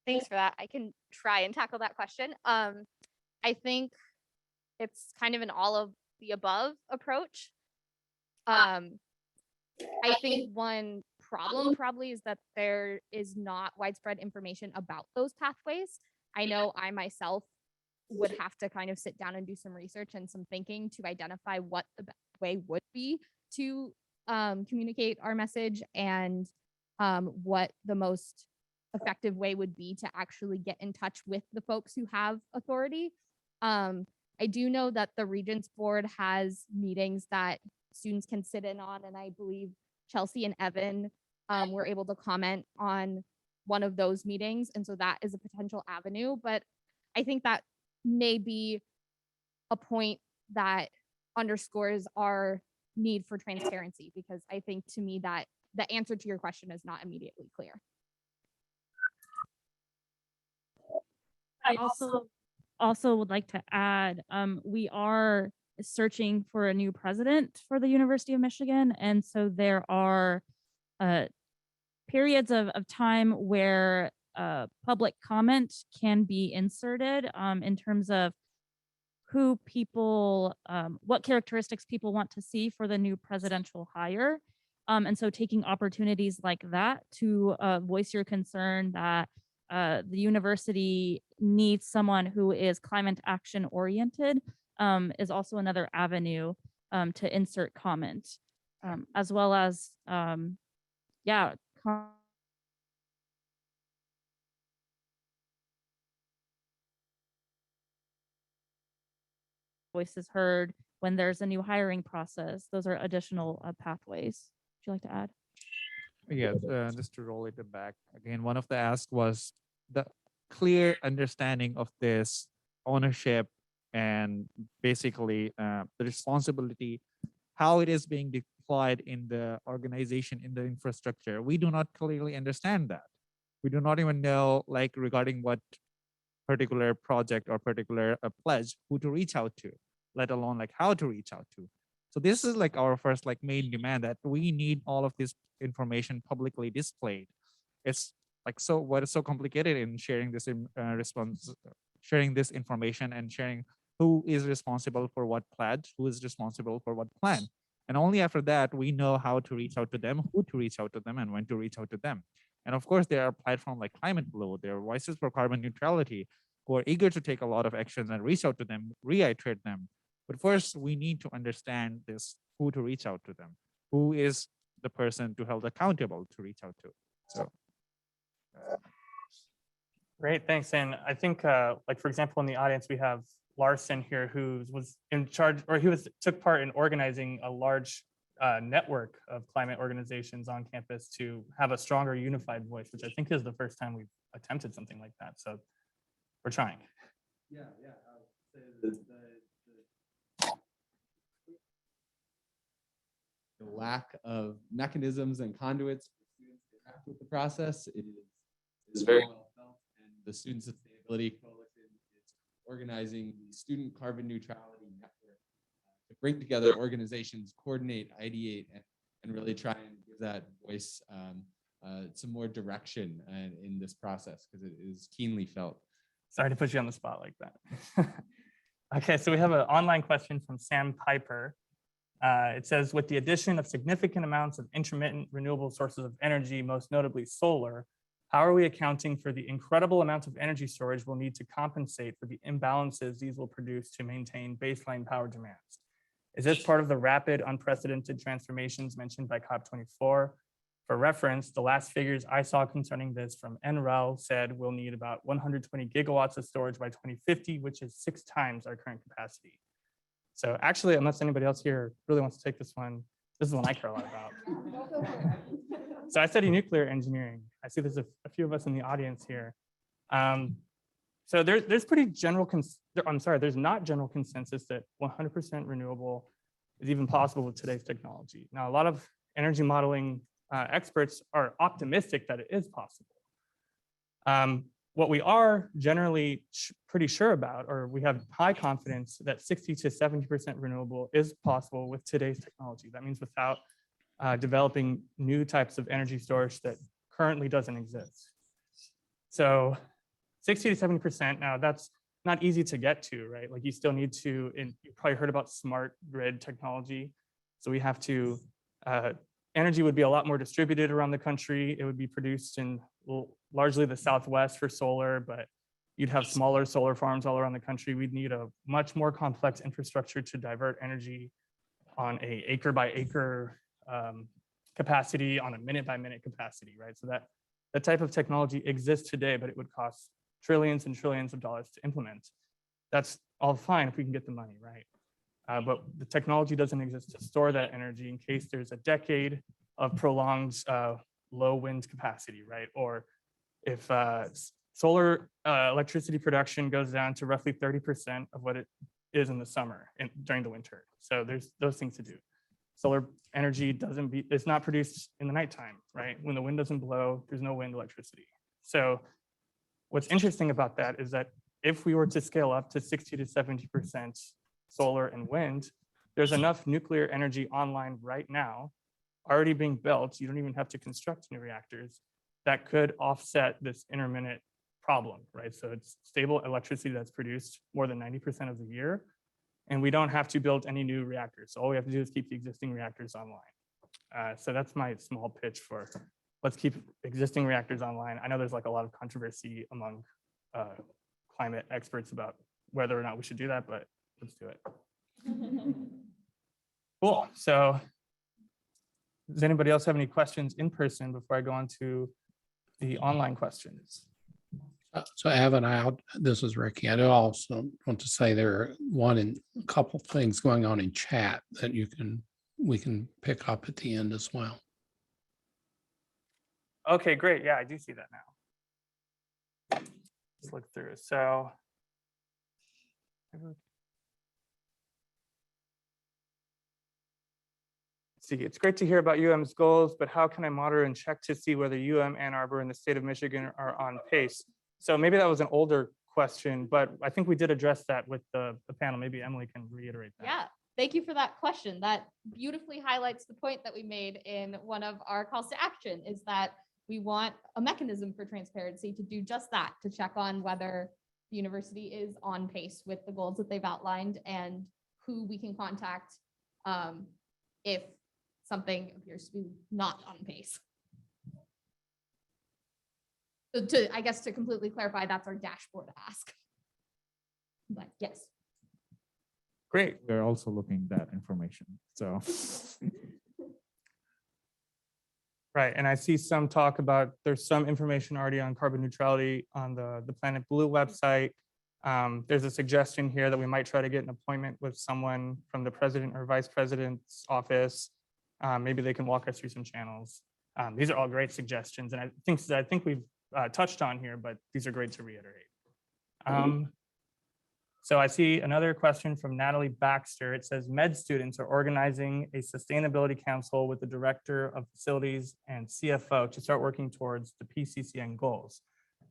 Thanks for that. I can try and tackle that question. I think it's kind of an all of the above approach. I think one problem probably is that there is not widespread information about those pathways. I know I myself would have to kind of sit down and do some research and some thinking to identify what the best way would be to communicate our message, and what the most effective way would be to actually get in touch with the folks who have authority. I do know that the Regents Board has meetings that students can sit in on, and I believe Chelsea and Evan were able to comment on one of those meetings, and so that is a potential avenue. But I think that may be a point that underscores our need for transparency, because I think to me that the answer to your question is not immediately clear. I also would like to add, we are searching for a new president for the University of Michigan. And so there are periods of time where public comment can be inserted in terms of who people, what characteristics people want to see for the new presidential hire. And so taking opportunities like that to voice your concern that the university needs someone who is climate action oriented is also another avenue to insert comment, as well as, yeah, voices heard when there's a new hiring process. Those are additional pathways. Would you like to add? Yeah, just to roll it back again, one of the asks was the clear understanding of this ownership and basically the responsibility, how it is being deployed in the organization, in the infrastructure. We do not clearly understand that. We do not even know, like, regarding what particular project or particular pledge, who to reach out to, let alone like how to reach out to. So this is like our first like main demand, that we need all of this information publicly displayed. It's like, so what is so complicated in sharing this sharing this information and sharing who is responsible for what pledge, who is responsible for what plan. And only after that, we know how to reach out to them, who to reach out to them, and when to reach out to them. And of course, there are platforms like Climate Blue, there are Voices for Carbon Neutrality, who are eager to take a lot of actions and reach out to them, reiterate them. But first, we need to understand this, who to reach out to them, who is the person to hold accountable to reach out to. So. Great, thanks. And I think, like, for example, in the audience, we have Larson here, who was in charge, or took part in organizing a large network of climate organizations on campus to have a stronger unified voice, which I think is the first time we've attempted something like that. So we're trying. Yeah. The lack of mechanisms and conduits for students to interact with the process is very well felt, and the Student Sustainability Coalition is organizing the Student Carbon Neutrality Network to bring together organizations, coordinate, ideate, and really try and give that voice some more direction in this process, because it is keenly felt. Sorry to put you on the spot like that. Okay, so we have an online question from Sam Piper. It says, with the addition of significant amounts of intermittent renewable sources of energy, most notably solar, how are we accounting for the incredible amounts of energy storage we'll need to compensate for the imbalances these will produce to maintain baseline power demands? Is this part of the rapid, unprecedented transformations mentioned by COP24? For reference, the last figures I saw concerning this from NREL said we'll need about 120 gigawatts of storage by 2050, which is 6 times our current capacity. So actually, unless anybody else here really wants to take this one, this is one I care a lot about. So I study nuclear engineering. I see there's a few of us in the audience here. So there's pretty general, there's not general consensus that 100% renewable is even possible with today's technology. Now, a lot of energy modeling experts are optimistic that it is possible. What we are generally pretty sure about, or we have high confidence that 60 to 70% renewable is possible with today's technology. That means without developing new types of energy storage that currently doesn't exist. So 60 to 70%, now that's not easy to get to, right? Like you still need to, and you probably heard about smart grid technology. So we have to, energy would be a lot more distributed around the country. It would be produced in largely the Southwest for solar, but you'd have smaller solar farms all around the country. We'd need a much more complex infrastructure to divert energy on a acre by acre capacity, on a minute by minute capacity, right? So that type of technology exists today, but it would cost trillions and trillions of dollars to implement. That's all fine if we can get the money, right? But the technology doesn't exist to store that energy in case there's a decade of prolonged low wind capacity, right? Or if solar electricity production goes down to roughly 30% of what it is in the summer and during the winter. So there's those things to do. Solar energy it's not produced in the nighttime, right? When the wind doesn't blow, there's no wind electricity. So what's interesting about that is that if we were to scale up to 60 to 70% solar and wind, there's enough nuclear energy online right now, already being built. You don't even have to construct new reactors that could offset this intermittent problem, right? So it's stable electricity that's produced more than 90% of the year. And we don't have to build any new reactors. So all we have to do is keep the existing reactors online. So that's my small pitch for let's keep existing reactors online. I know there's like a lot of controversy among climate experts about whether or not we should do that, but let's do it. Cool. So does anybody else have any questions in person before I go on to the online questions? So Evan, this is Ricky. I do also want to say there are a couple things going on in chat that we can pick up at the end as well. Okay, great. Yeah, I do see that now. Let's look through. So see, it's great to hear about UM's goals, but how can I monitor and check to see whether UM, Ann Arbor, and the state of Michigan are on pace? So maybe that was an older question, but I think we did address that with the panel. Maybe Emily can reiterate that. Yeah, thank you for that question. That beautifully highlights the point that we made in one of our calls to action, is that we want a mechanism for transparency to do just that, to check on whether the university is on pace with the goals that they've outlined and who we can contact if something appears to be not on pace. So I guess to completely clarify, that's our dashboard ask. But yes. Great. We're also looking at that information. So. Right, and I see some talk about, there's some information already on carbon neutrality on the Planet Blue website. There's a suggestion here that we might try to get an appointment with someone from the president or vice president's office. Maybe they can walk us through some channels. These are all great suggestions, and I think we've touched on here, but these are great to reiterate. So I see another question from Natalie Baxter. It says med students are organizing a sustainability council with the director of facilities and CFO to start working towards the PCCN goals.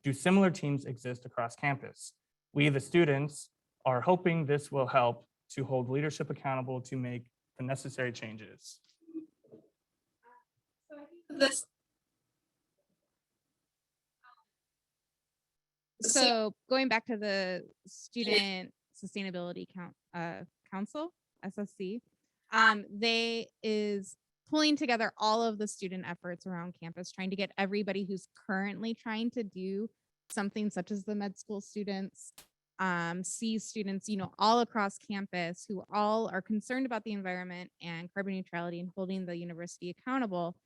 Do similar teams exist across campus? We, the students, are hoping this will help to hold leadership accountable to make the necessary changes. So going back to the Student Sustainability Council, SSC, they is pulling together all of the student efforts around campus, trying to get everybody who's currently trying to do something such as the med school students, C students, all across campus who all are concerned about the environment and carbon neutrality and holding the university accountable.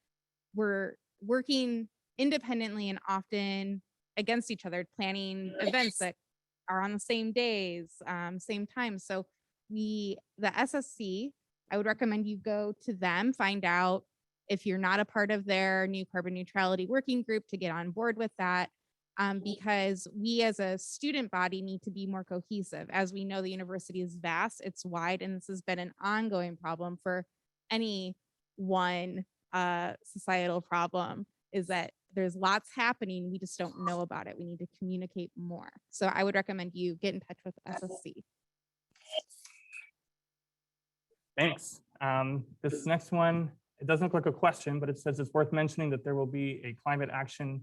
We're working independently and often against each other, planning events that are on the same days, same time. So the SSC, I would recommend you go to them, find out if you're not a part of their new carbon neutrality working group to get on board with that, because we as a student body need to be more cohesive. As we know, the university is vast, it's wide, and this has been an ongoing problem for any one societal problem, is that there's lots happening. We just don't know about it. We need to communicate more. So I would recommend you get in touch with SSC. Thanks. This next one, it doesn't look like a question, but it says it's worth mentioning that there will be a climate action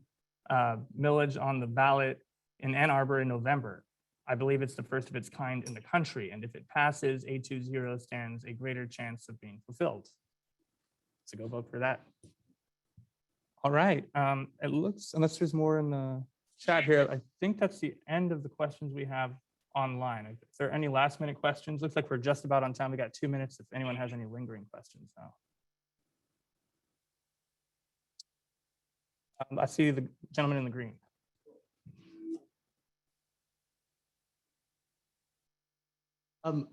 millage on the ballot in Ann Arbor in November. I believe it's the first of its kind in the country. And if it passes, 820 stands a greater chance of being fulfilled. So go vote for that. All right. It looks, unless there's more in the chat here, I think that's the end of the questions we have online. If there are any last minute questions, looks like we're just about on time. We got 2 minutes if anyone has any lingering questions now. I see the gentleman in the green.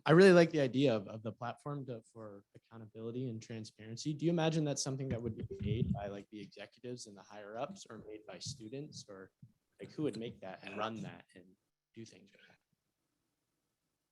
I really like the idea of the platform for accountability and transparency. Do you imagine that's something that would be made by like the executives and the higher ups, or made by students, or like who would make that and run that and do things with that?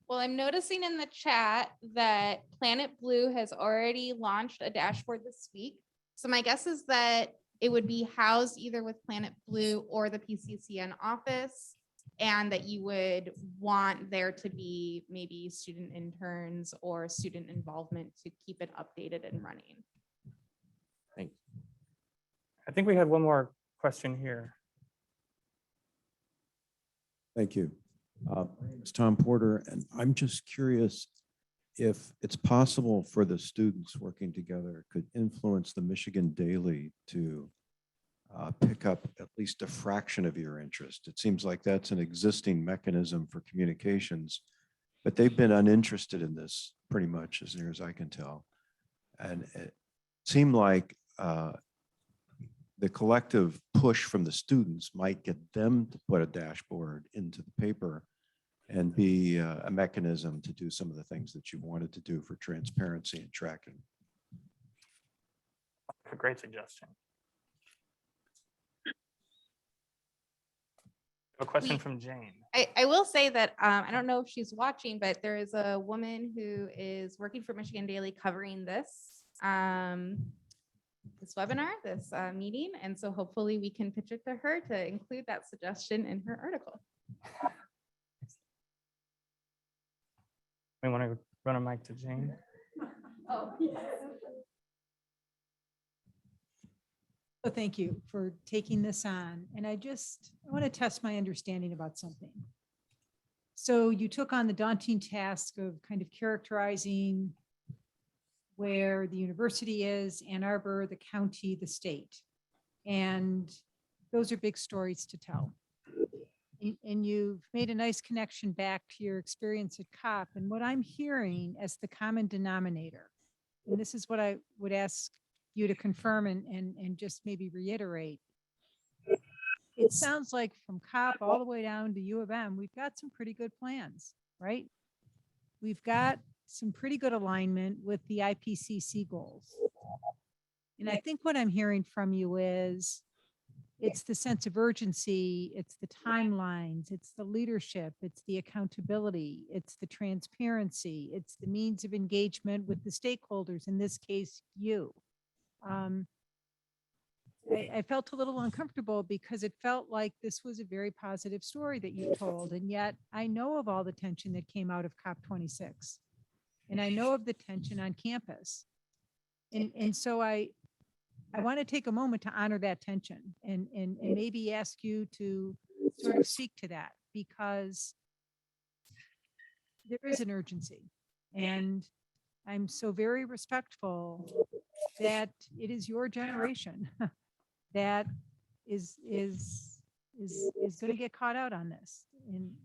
Well, I'm noticing in the chat that Planet Blue has already launched a dashboard this week. So my guess is that it would be housed either with Planet Blue or the PCCN office, and that you would want there to be maybe student interns or student involvement to keep it updated and running. Thanks. I think we had one more question here. Thank you. My name is Tom Porter, and I'm just curious if it's possible for the students working together could influence the Michigan Daily to pick up at least a fraction of your interest. It seems like that's an existing mechanism for communications, but they've been uninterested in this pretty much as near as I can tell. And it seemed like the collective push from the students might get them to put a dashboard into the paper and be a mechanism to do some of the things that you wanted to do for transparency and tracking. A great suggestion. A question from Jane. I will say that I don't know if she's watching, but there is a woman who is working for Michigan Daily covering this this webinar, this meeting. And so hopefully we can pitch it to her to include that suggestion in her article. We want to run a mic to Jane. Oh, So thank you for taking this on. And I want to test my understanding about something. So you took on the daunting task of kind of characterizing where the university is, Ann Arbor, the county, the state. And those are big stories to tell. And you've made a nice connection back to your experience at COP. And what I'm hearing as the common denominator, and this is what I would ask you to confirm and just maybe reiterate. It sounds like from COP all the way down to U of M, we've got some pretty good plans, right? We've got some pretty good alignment with the IPCC goals. And I think what I'm hearing from you is it's the sense of urgency, it's the timelines, it's the leadership, it's the accountability, it's the transparency, it's the means of engagement with the stakeholders, in this case, you. I felt a little uncomfortable because it felt like this was a very positive story that you told. And yet I know of all the tension that came out of COP26. And I know of the tension on campus. And so I want to take a moment to honor that tension and maybe ask you to sort of speak to that, because there is an urgency. And I'm so very respectful that it is your generation that is going to get caught out on this.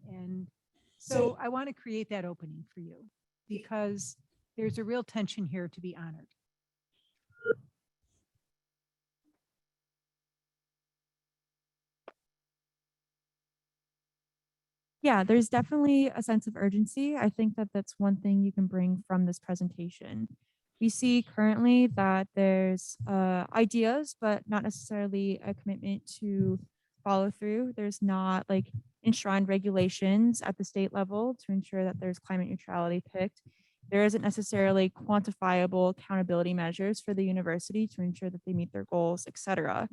And so I want to create that opening for you, because there's a real tension here to be honored. Yeah, there's definitely a sense of urgency. I think that that's one thing you can bring from this presentation. We see currently that there's ideas, but not necessarily a commitment to follow through. There's not like enshrined regulations at the state level to ensure that there's climate neutrality picked. There isn't necessarily quantifiable accountability measures for the university to ensure that they meet their goals, et cetera.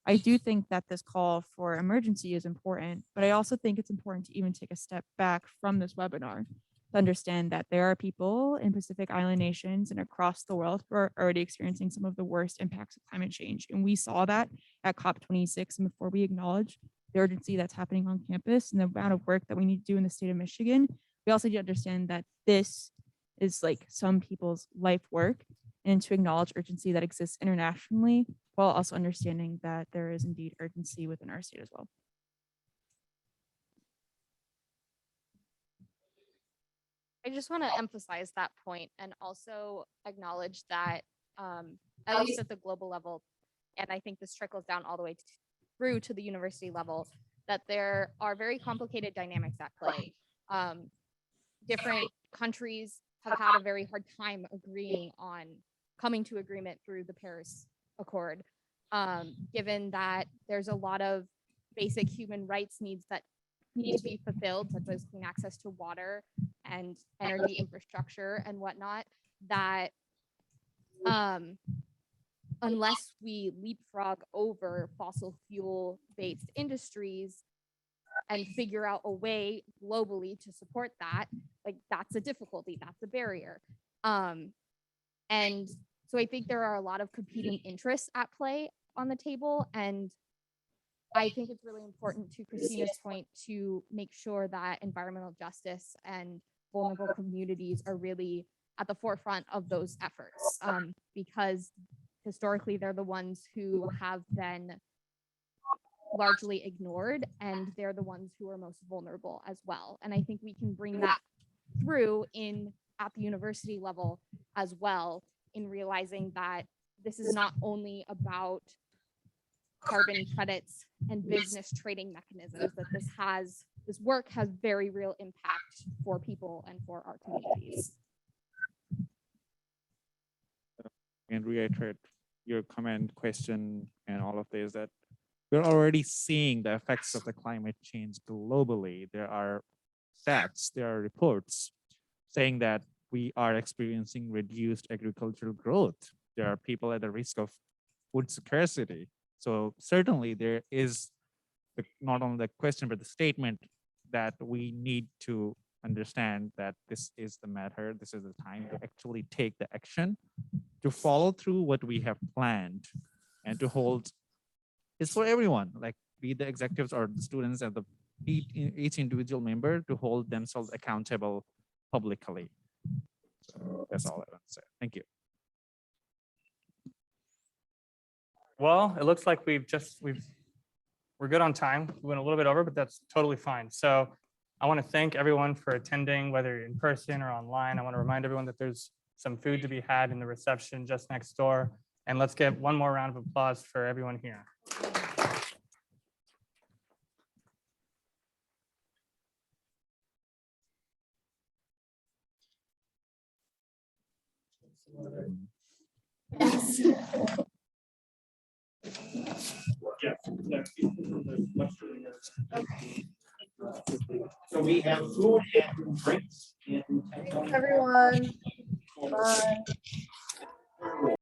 I do think that this call for emergency is important, but I also think it's important to even take a step back from this webinar to understand that there are people in Pacific Island nations and across the world who are already experiencing some of the worst impacts of climate change. And we saw that at COP26. And before we acknowledge the urgency that's happening on campus and the amount of work that we need to do in the state of Michigan, we also need to understand that this is like some people's life work, and to acknowledge urgency that exists internationally while also understanding that there is indeed urgency within our state as well. I just want to emphasize that point and also acknowledge that at least at the global level, and I think this trickles down all the way through to the university level, that there are very complicated dynamics at play. Different countries have had a very hard time coming to agreement through the Paris Accord, given that there's a lot of basic human rights needs that need to be fulfilled, such as clean access to water and energy infrastructure and whatnot, that unless we leapfrog over fossil fuel based industries and figure out a way globally to support that, like that's a difficulty, that's a barrier. And so I think there are a lot of competing interests at play on the table. And I think it's really important, to Christina's point, to make sure that environmental justice and vulnerable communities are really at the forefront of those efforts, because historically they're the ones who have been largely ignored, and they're the ones who are most vulnerable as well. And I think we can bring that through at the university level as well, in realizing that this is not only about carbon credits and business trading mechanisms, that this work has very real impact for people and for our communities. And reiterate your comment, question, and all of this, that we're already seeing the effects of the climate change globally. There are stats, there are reports saying that we are experiencing reduced agricultural growth. There are people at the risk of food scarcity. So certainly there is not only the question, but the statement that we need to understand that this is the matter. This is the time to actually take the action, to follow through what we have planned, and to hold. It's for everyone, like be the executives or the students and each individual member to hold themselves accountable publicly. So that's all I want to say. Thank you. Well, it looks like we're good on time. We went a little bit over, but that's totally fine. So I want to thank everyone for attending, whether you're in person or online. I want to remind everyone that there's some food to be had in the reception just next door. And let's get one more round of applause for everyone here. Yes. So we have food and drinks. Thanks, everyone. Bye.